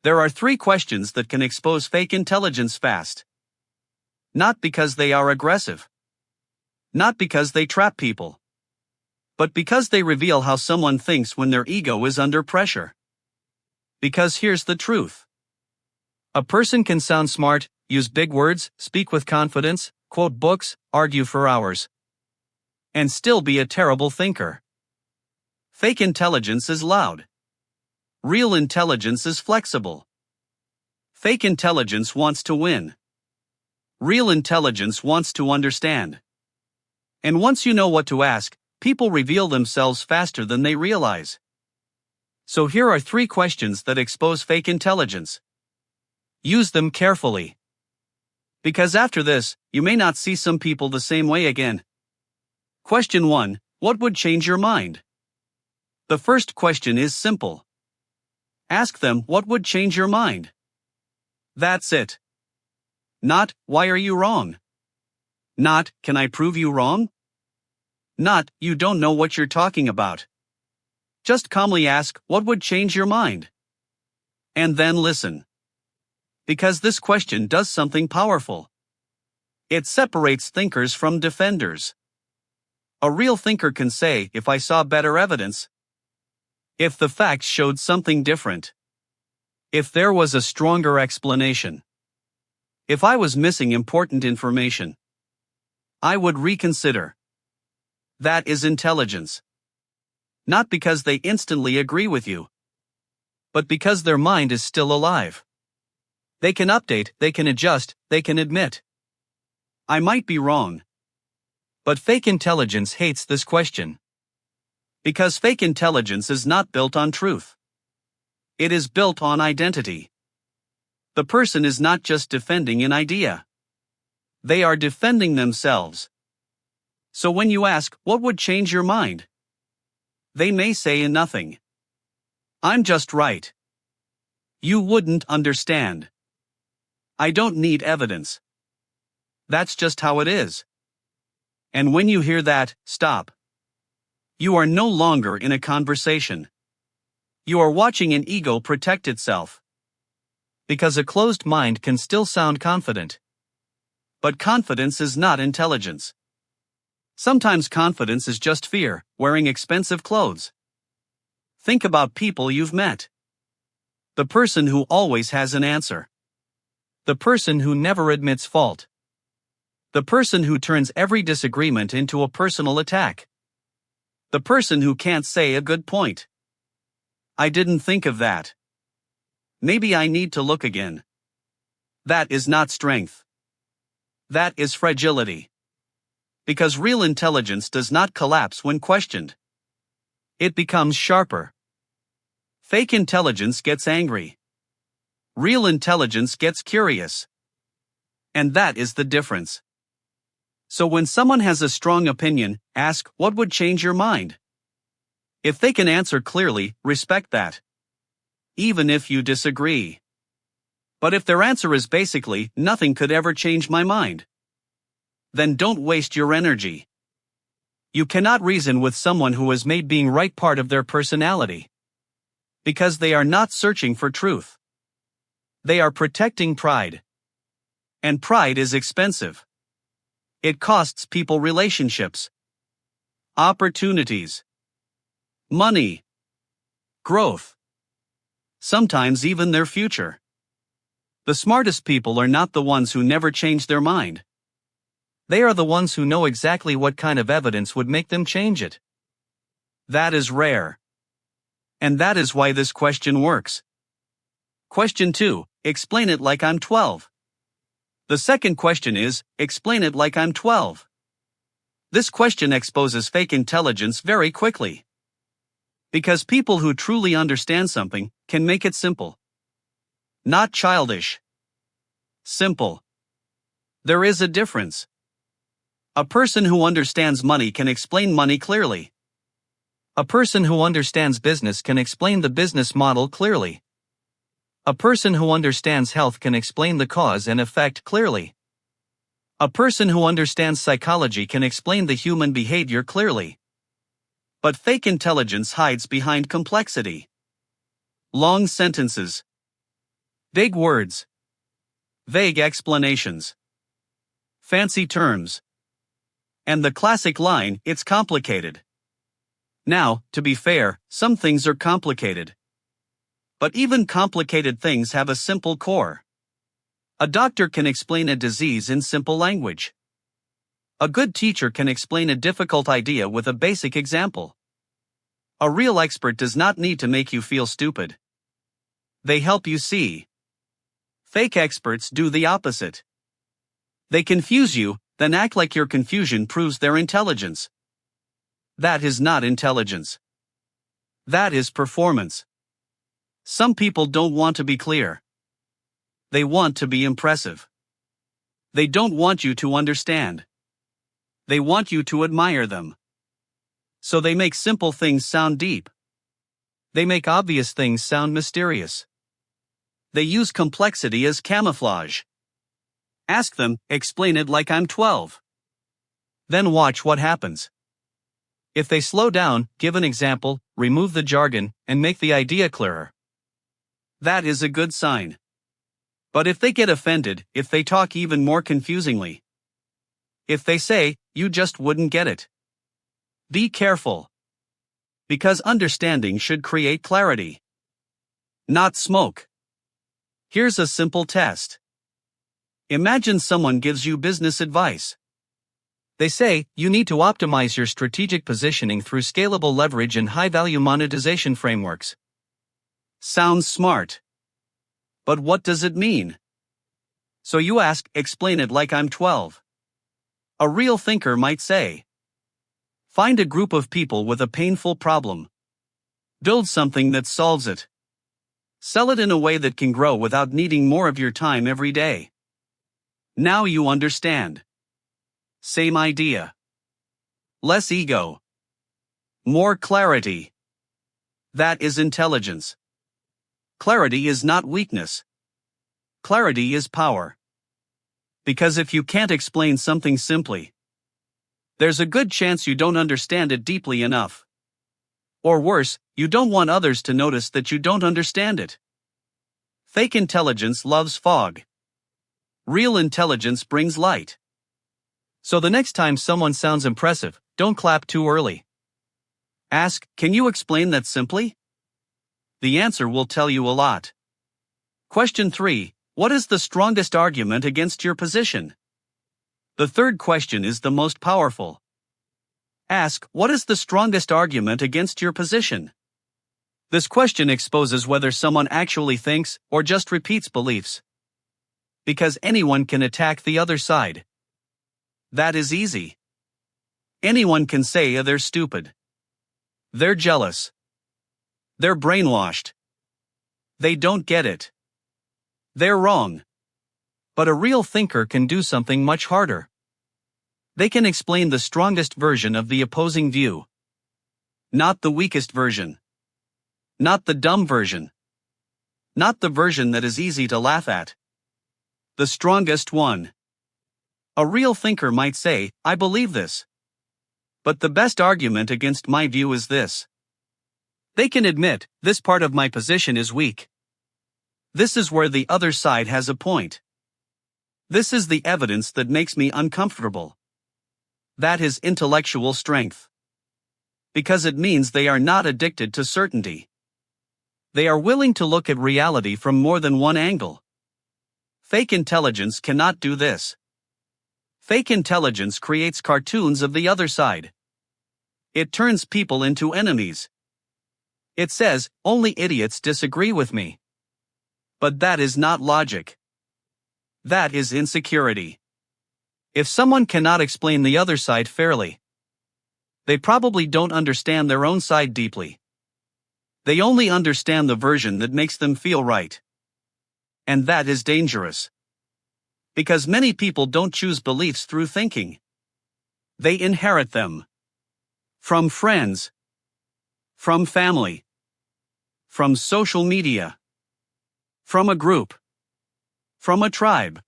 There are 3 questions that can expose fake intelligence fast. Not because they are aggressive. Not because they trap people. But because they reveal how someone thinks when their ego is under pressure. Because here's the truth. A person can sound smart, use big words, speak with confidence, quote books, argue for hours, and still be a terrible thinker. Fake intelligence is loud. Real intelligence is flexible. Fake intelligence wants to win. Real intelligence wants to understand. And once you know what to ask, people reveal themselves faster than they realize. So here are 3 questions that expose fake intelligence. Use them carefully. Because after this, you may not see some people the same way again. Question 1. What would change your mind? The first question is simple. Ask them what would change your mind. That's it. Not, why are you wrong? Not, can I prove you wrong? Not, you don't know what you're talking about. Just calmly ask, what would change your mind? And then listen. Because this question does something powerful. It separates thinkers from defenders. A real thinker can say, if I saw better evidence. If the facts showed something different. If there was a stronger explanation. If I was missing important information. I would reconsider. That is intelligence. Not because they instantly agree with you, but because their mind is still alive. They can update, they can adjust, they can admit. I might be wrong. But fake intelligence hates this question. Because fake intelligence is not built on truth. It is built on identity. The person is not just defending an idea. They are defending themselves. So when you ask, what would change your mind? They may say nothing. I'm just right. You wouldn't understand. I don't need evidence. That's just how it is. And when you hear that, stop. You are no longer in a conversation. You are watching an ego protect itself. Because a closed mind can still sound confident. But confidence is not intelligence. Sometimes confidence is just fear, wearing expensive clothes. Think about people you've met. The person who always has an answer. The person who never admits fault. The person who turns every disagreement into a personal attack. The person who can't say a good point. I didn't think of that. Maybe I need to look again. That is not strength. That is fragility. Because real intelligence does not collapse when questioned. It becomes sharper. Fake intelligence gets angry. Real intelligence gets curious. And that is the difference. So when someone has a strong opinion, ask, what would change your mind? If they can answer clearly, respect that. Even if you disagree. But if their answer is basically, nothing could ever change my mind, then don't waste your energy. You cannot reason with someone who has made being right part of their personality. Because they are not searching for truth. They are protecting pride. And pride is expensive. It costs people relationships, opportunities, money, growth. Sometimes even their future. The smartest people are not the ones who never change their mind. They are the ones who know exactly what kind of evidence would make them change it. That is rare. And that is why this question works. Question 2. Explain it like I'm 12. The second question is, explain it like I'm 12. This question exposes fake intelligence very quickly. Because people who truly understand something can make it simple. Not childish. Simple. There is a difference. A person who understands money can explain money clearly. A person who understands business can explain the business model clearly. A person who understands health can explain the cause and effect clearly. A person who understands psychology can explain the human behavior clearly. But fake intelligence hides behind complexity. Long sentences. Big words. Vague explanations. Fancy terms. And the classic line, "It's complicated." Now, to be fair, some things are complicated. But even complicated things have a simple core. A doctor can explain a disease in simple language. A good teacher can explain a difficult idea with a basic example. A real expert does not need to make you feel stupid. They help you see. Fake experts do the opposite. They confuse you, then act like your confusion proves their intelligence. That is not intelligence. That is performance. Some people don't want to be clear. They want to be impressive. They don't want you to understand. They want you to admire them. So they make simple things sound deep. They make obvious things sound mysterious. They use complexity as camouflage. Ask them, "Explain it like I'm 12." Then watch what happens. If they slow down, give an example, remove the jargon, and make the idea clearer, that is a good sign. But if they get offended, if they talk even more confusingly, if they say, "You just wouldn't get it," be careful. Because understanding should create clarity, not smoke. Here's a simple test. Imagine someone gives you business advice. They say, "You need to optimize your strategic positioning through scalable leverage and high-value monetization frameworks." Sounds smart. But what does it mean? So you ask, "Explain it like I'm 12." A real thinker might say, "Find a group of people with a painful problem. Build something that solves it. Sell it in a way that can grow without needing more of your time every day." Now you understand. Same idea. Less ego. More clarity. That is intelligence. Clarity is not weakness. Clarity is power. Because if you can't explain something simply, there's a good chance you don't understand it deeply enough. Or worse, you don't want others to notice that you don't understand it. Fake intelligence loves fog. Real intelligence brings light. So the next time someone sounds impressive, don't clap too early. Ask, "Can you explain that simply?" The answer will tell you a lot. Question 3. What is the strongest argument against your position? The third question is the most powerful. Ask, "What is the strongest argument against your position?" This question exposes whether someone actually thinks or just repeats beliefs. Because anyone can attack the other side. That is easy. Anyone can say they're stupid. They're jealous. They're brainwashed. They don't get it. They're wrong. But a real thinker can do something much harder. They can explain the strongest version of the opposing view. Not the weakest version. Not the dumb version. Not the version that is easy to laugh at. The strongest one. A real thinker might say, "I believe this. But the best argument against my view is this." They can admit, "This part of my position is weak. This is where the other side has a point. This is the evidence that makes me uncomfortable." That is intellectual strength. Because it means they are not addicted to certainty. They are willing to look at reality from more than one angle. Fake intelligence cannot do this. Fake intelligence creates cartoons of the other side. It turns people into enemies. It says, "Only idiots disagree with me." But that is not logic. That is insecurity. If someone cannot explain the other side fairly, they probably don't understand their own side deeply. They only understand the version that makes them feel right. And that is dangerous. Because many people don't choose beliefs through thinking. They inherit them. From friends. From family. From social media. From a group. From a tribe.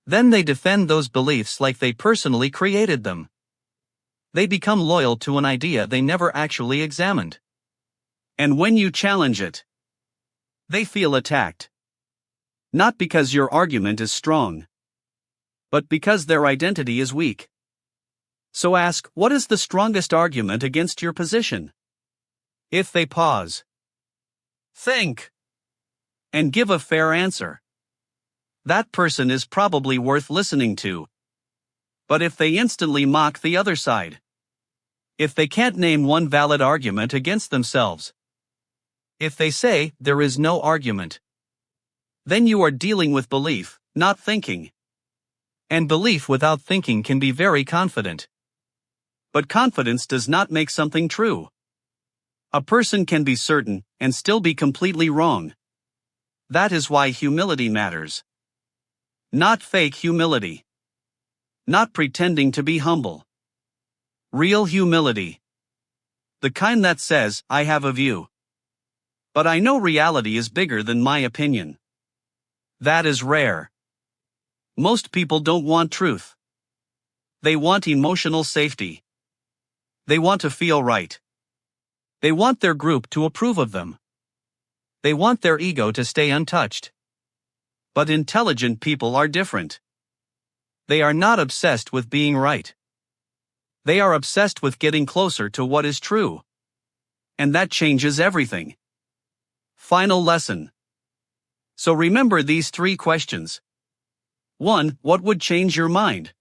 Then they defend those beliefs like they personally created them. They become loyal to an idea they never actually examined. And when you challenge it, they feel attacked. Not because your argument is strong, but because their identity is weak. So ask, what is the strongest argument against your position? If they pause, think, and give a fair answer, that person is probably worth listening to. But if they instantly mock the other side, if they can't name one valid argument against themselves, if they say there is no argument, then you are dealing with belief, not thinking. And belief without thinking can be very confident. But confidence does not make something true. A person can be certain and still be completely wrong. That is why humility matters. Not fake humility. Not pretending to be humble. Real humility. The kind that says, I have a view, but I know reality is bigger than my opinion. That is rare. Most people don't want truth. They want emotional safety. They want to feel right. They want their group to approve of them. They want their ego to stay untouched. But intelligent people are different. They are not obsessed with being right. They are obsessed with getting closer to what is true. And that changes everything. Final lesson. So remember these 3 questions. 1. What would change your mind?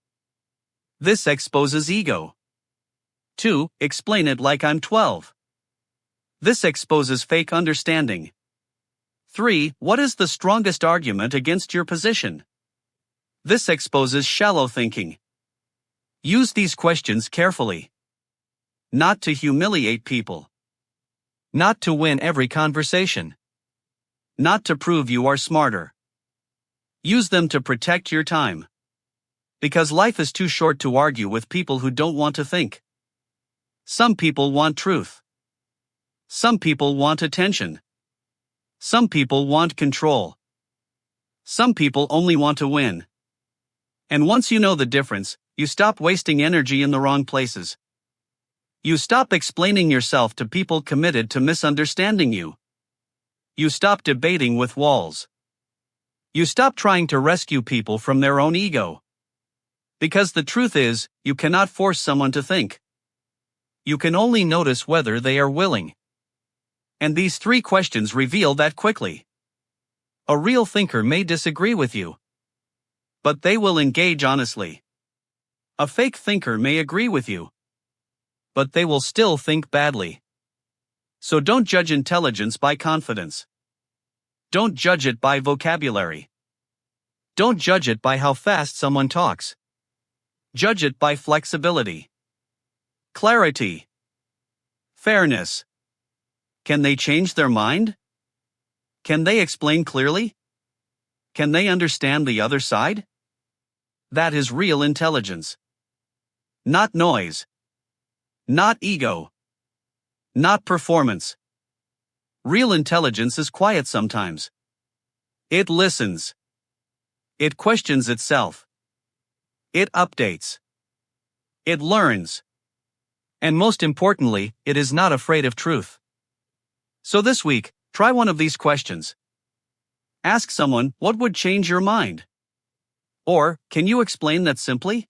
This exposes ego. 2. Explain it like I'm 12. This exposes fake understanding. 3. What is the strongest argument against your position? This exposes shallow thinking. Use these questions carefully. Not to humiliate people. Not to win every conversation. Not to prove you are smarter. Use them to protect your time. Because life is too short to argue with people who don't want to think. Some people want truth. Some people want attention. Some people want control. Some people only want to win. And once you know the difference, you stop wasting energy in the wrong places. You stop explaining yourself to people committed to misunderstanding you. You stop debating with walls. You stop trying to rescue people from their own ego. Because the truth is, you cannot force someone to think. You can only notice whether they are willing. And these 3 questions reveal that quickly. A real thinker may disagree with you, but they will engage honestly. A fake thinker may agree with you, but they will still think badly. So don't judge intelligence by confidence. Don't judge it by vocabulary. Don't judge it by how fast someone talks. Judge it by flexibility, clarity, fairness. Can they change their mind? Can they explain clearly? Can they understand the other side? That is real intelligence. Not noise. Not ego. Not performance. Real intelligence is quiet sometimes. It listens. It questions itself. It updates. It learns. And most importantly, it is not afraid of truth. So this week, try one of these questions. Ask someone, what would change your mind? Or, can you explain that simply?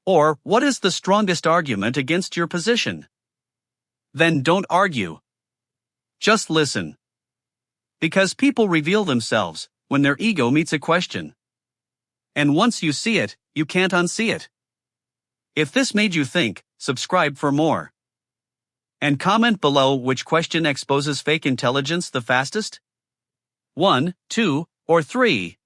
Or, what is the strongest argument against your position? Then don't argue. Just listen. Because people reveal themselves when their ego meets a question. And once you see it, you can't unsee it. If this made you think, subscribe for more. And comment below which question exposes fake intelligence the fastest? 1, 2, or 3.